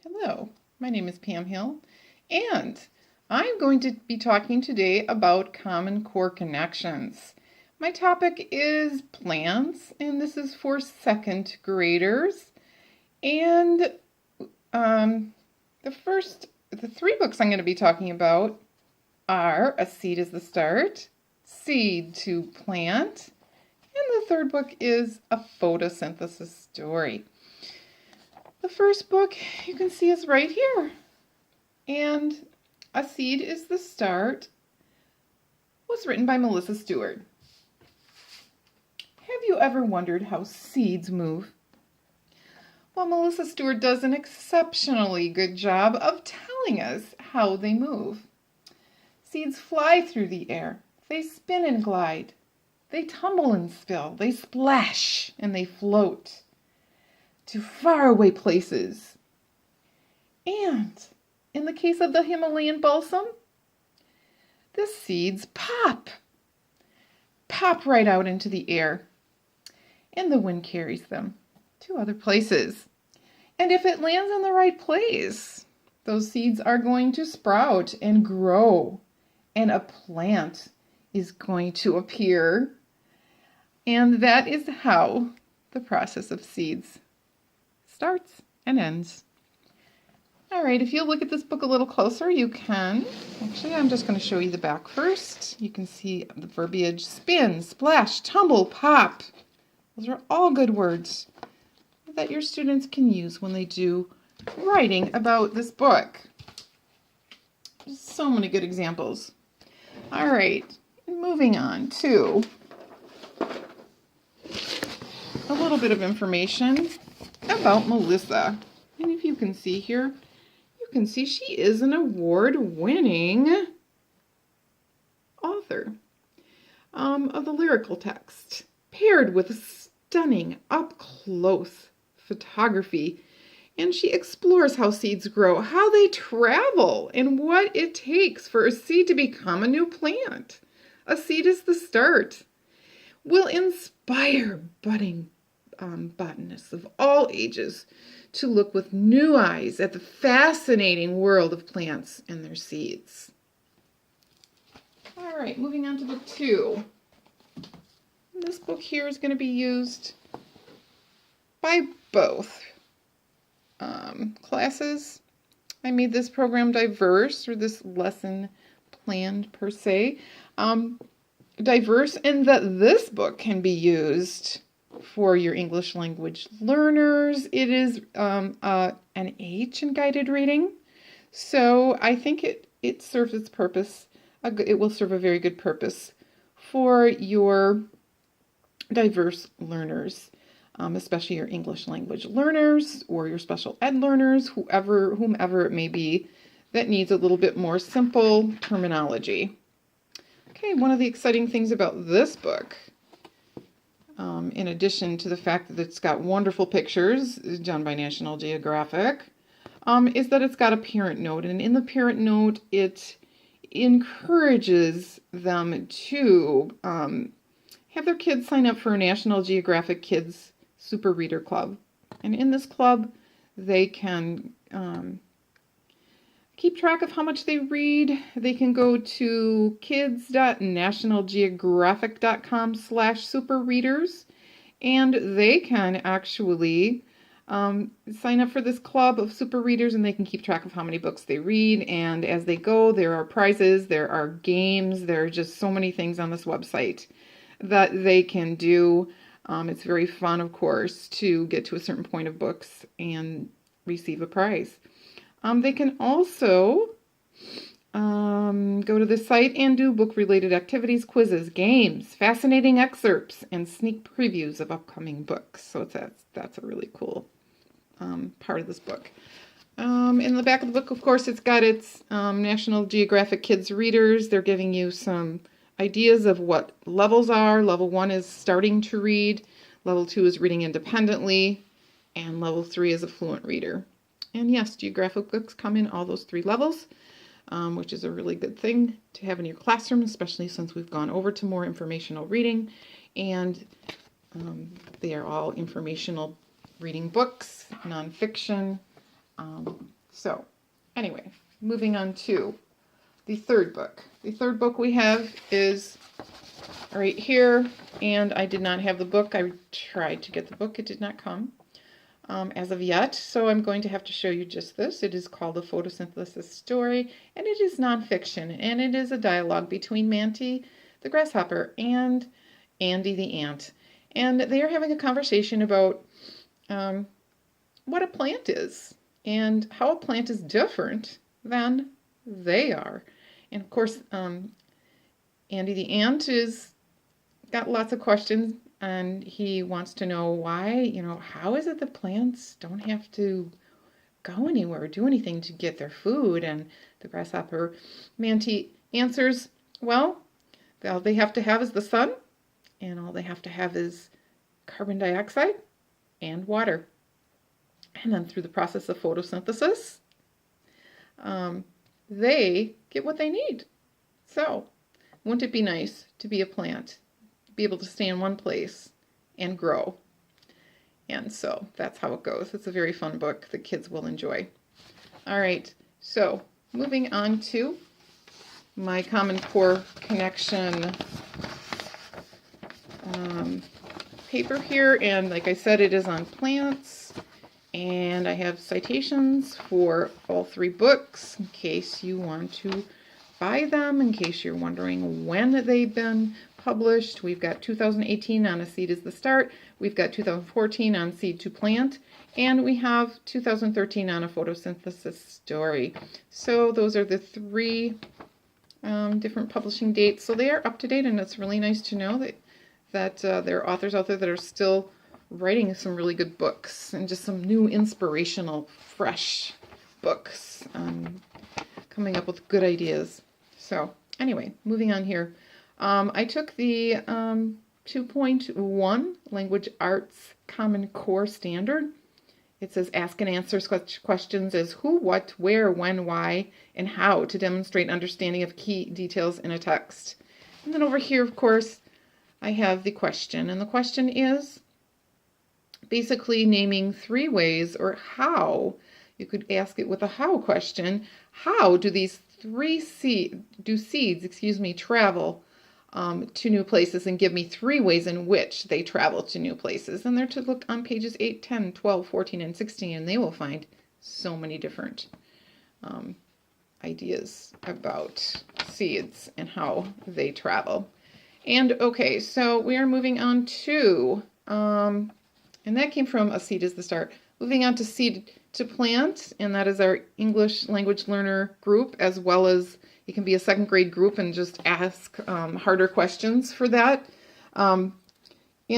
Hello, my name is Pam Hill, and I'm going to be talking today about common core connections. My topic is plants, and this is for second graders. And the three books I'm going to be talking about are A Seed is the Start, Seed to Plant, and the third book is A Photosynthesis Story. The first book you can see is right here. And A Seed is the Start was written by Melissa Stewart. Have you ever wondered how seeds move? Well, Melissa Stewart does an exceptionally good job of telling us how they move. Seeds fly through the air. They spin and glide. They tumble and spill. They splash and they float to faraway places. And in the case of the Himalayan balsam, the seeds pop right out into the air, and the wind carries them to other places. And if it lands in the right place, those seeds are going to sprout and grow, and a plant is going to appear. And that is how the process of seeds starts and ends. All right, if you look at this book a little closer, you can. Actually, I'm just going to show you the back first. You can see the verbiage: spin, splash, tumble, pop. Those are all good words that your students can use when they do writing about this book. There's so many good examples. All right, moving on to a little bit of information about Melissa. And if you can see here, you can see she is an award-winning author of the lyrical text, paired with stunning up-close photography. And she explores how seeds grow, how they travel, and what it takes for a seed to become a new plant. A Seed is the Start will inspire budding botanists of all ages to look with new eyes at the fascinating world of plants and their seeds. All right, moving on to book 2. This book here is going to be used by both classes. I made this program diverse, or this lesson planned per se, diverse in that this book can be used for your English language learners. It is an age and guided reading, so I think it serves its purpose. It will serve a very good purpose for your diverse learners, especially your English language learners or your special ed learners, whomever it may be that needs a little bit more simple terminology. Okay, one of the exciting things about this book, in addition to the fact that it's got wonderful pictures done by National Geographic, is that it's got a parent note. And in the parent note, it encourages them to have their kids sign up for a National Geographic Kids Super Reader Club. And in this club, they can keep track of how much they read. They can go to kids.nationalgeographic.com/superreaders, and they can actually sign up for this club of super readers, and they can keep track of how many books they read. And as they go, there are prizes, there are games, there are just so many things on this website that they can do. It's very fun, of course, to get to a certain point of books and receive a prize. They can also go to the site and do book-related activities, quizzes, games, fascinating excerpts, and sneak previews of upcoming books. So that's a really cool part of this book. In the back of the book, of course, it's got its National Geographic Kids Readers. They're giving you some ideas of what levels are. Level 1 is starting to read. Level 2 is reading independently. And level 3 is a fluent reader. And yes, geographic books come in all those 3 levels, which is a really good thing to have in your classroom, especially since we've gone over to more informational reading. And they are all informational reading books, nonfiction, So anyway, moving on to the third book. The third book we have is right here, and I did not have the book. I tried to get the book. It did not come as of yet, so I'm going to have to show you just this. It is called A Photosynthesis Story, and it is nonfiction, and it is a dialogue between Manti the grasshopper and Andy the ant. And they are having a conversation about what a plant is and how a plant is different than they are. And of course, Andy the ant is got lots of questions, and he wants to know why, how is it that plants don't have to go anywhere or do anything to get their food? And the grasshopper Manti answers, well, all they have to have is the sun, and all they have to have is carbon dioxide and water. And then through the process of photosynthesis, they get what they need. So, wouldn't it be nice to be a plant, be able to stay in one place and grow? And so that's how it goes. It's a very fun book that kids will enjoy. All right, so moving on to my Common Core Connection paper here, and like I said, it is on plants, and I have citations for all three books in case you want to buy them, in case you're wondering when they've been published. We've got 2018 on A Seed is the Start, we've got 2014 on Seed to Plant, and we have 2013 on A Photosynthesis Story. So those are the three different publishing dates. So they are up to date, and it's really nice to know that there are authors out there that are still writing some really good books and just some new inspirational, fresh books, coming up with good ideas. So anyway, moving on here. I took the 2.1 Language Arts Common Core Standard. It says ask and answer questions as who, what, where, when, why, and how to demonstrate understanding of key details in a text. And then over here, of course, I have the question. And the question is basically naming three ways, or how. You could ask it with a how question. How do these seeds travel to new places, and give me three ways in which they travel to new places. And they're to look on pages 8, 10, 12, 14, and 16, and they will find so many different ideas about seeds and how they travel. And okay, so we are moving on to, and that came from A Seed is the Start. Moving on to Seed to Plant, and that is our English language learner group, as well as it can be a second grade group and just ask harder questions for that. And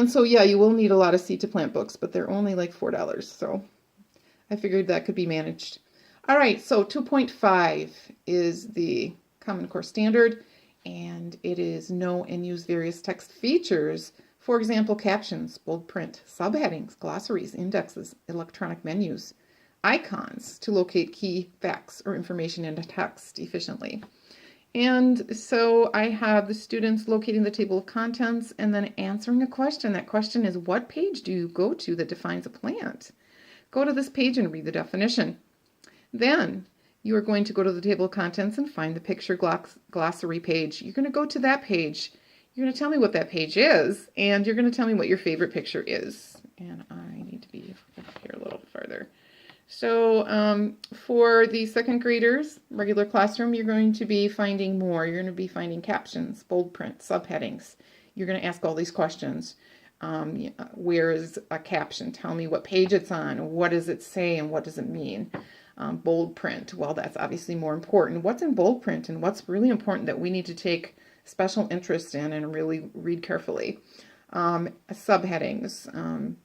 so, yeah, you will need a lot of Seed to Plant books, but they're only like $4. So I figured that could be managed. All right, so 2.5 is the Common Core Standard, and it is know and use various text features. For example, captions, bold print, subheadings, glossaries, indexes, electronic menus, icons to locate key facts or information in a text efficiently. And so I have the students locating the table of contents and then answering a question. That question is, what page do you go to that defines a plant? Go to this page and read the definition. Then you are going to go to the table of contents and find the picture glossary page. You're going to go to that page. You're going to tell me what that page is, and you're going to tell me what your favorite picture is. And I need to be up here a little further. So for the second graders, regular classroom, you're going to be finding more. You're going to be finding captions, bold print, subheadings. You're going to ask all these questions. Where is a caption? Tell me what page it's on. What does it say and what does it mean? Bold print, well, that's obviously more important. What's in bold print and what's really important that we need to take special interest in and really read carefully? Subheadings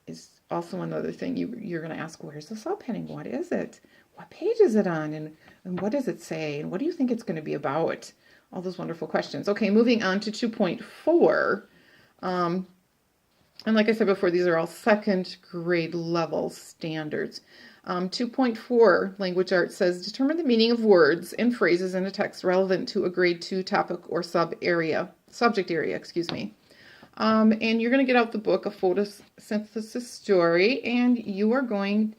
is also another thing you're going to ask. Where's the subheading? What is it? What page is it on? And what does it say? And what do you think it's going to be about? All those wonderful questions. Okay, moving on to 2.4. And like I said before, these are all second grade level standards. 2.4 Language Arts says, determine the meaning of words and phrases in a text relevant to a grade 2 topic or subject area, And you're going to get out the book, A Photosynthesis Story, and you are going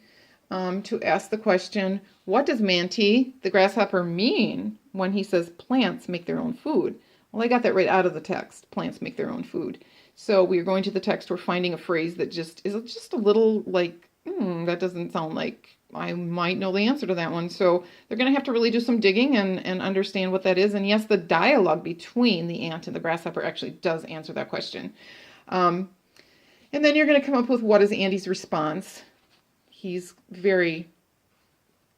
to ask the question, what does Manti, the grasshopper, mean when he says plants make their own food? Well, I got that right out of the text. Plants make their own food. So we're going to the text. We're finding a phrase that just is just a little like, that doesn't sound like I might know the answer to that one. So they're going to have to really do some digging and understand what that is. And yes, the dialogue between the ant and the grasshopper actually does answer that question. And then you're going to come up with what is Andy's response. He's very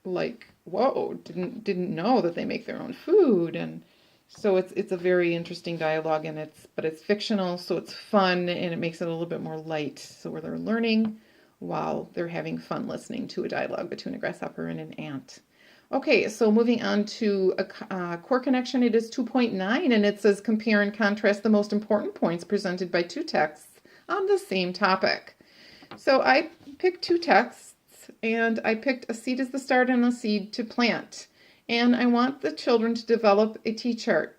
like, whoa, didn't know that they make their own food. And so it's a very interesting dialogue, and it's fictional, so it's fun, and it makes it a little bit more light. So where they're learning while they're having fun listening to a dialogue between a grasshopper and an ant. Okay, so moving on to a core connection, it is 2.9, and it says compare and contrast the most important points presented by two texts on the same topic. So I picked two texts, and I picked a seed is the start and a seed to plant. And I want the children to develop a T-chart.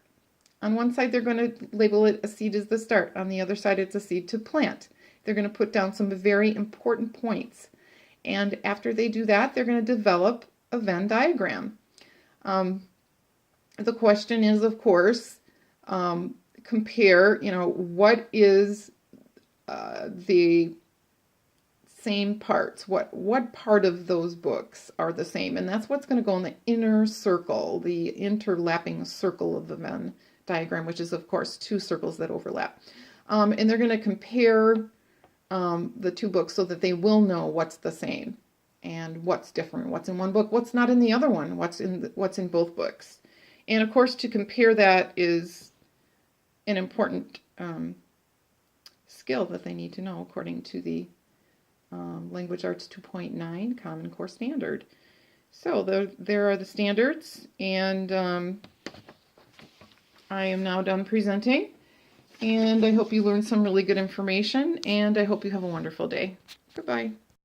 On one side, they're going to label it a seed is the start. On the other side, it's a seed to plant. They're going to put down some very important points. And after they do that, they're going to develop a Venn diagram. The question is, of course, compare, what is the same parts, what part of those books are the same, and that's what's going to go in the inner circle, the interlapping circle of the Venn diagram, which is of course two circles that overlap. And they're going to compare the two books so that they will know what's the same and what's different, what's in one book, what's not in the other one, what's in both books. And of course, to compare that is an important skill that they need to know according to the Language Arts 2.9 Common Core Standard. So there are the standards, and I am now done presenting, and I hope you learned some really good information, and I hope you have a wonderful day. Goodbye.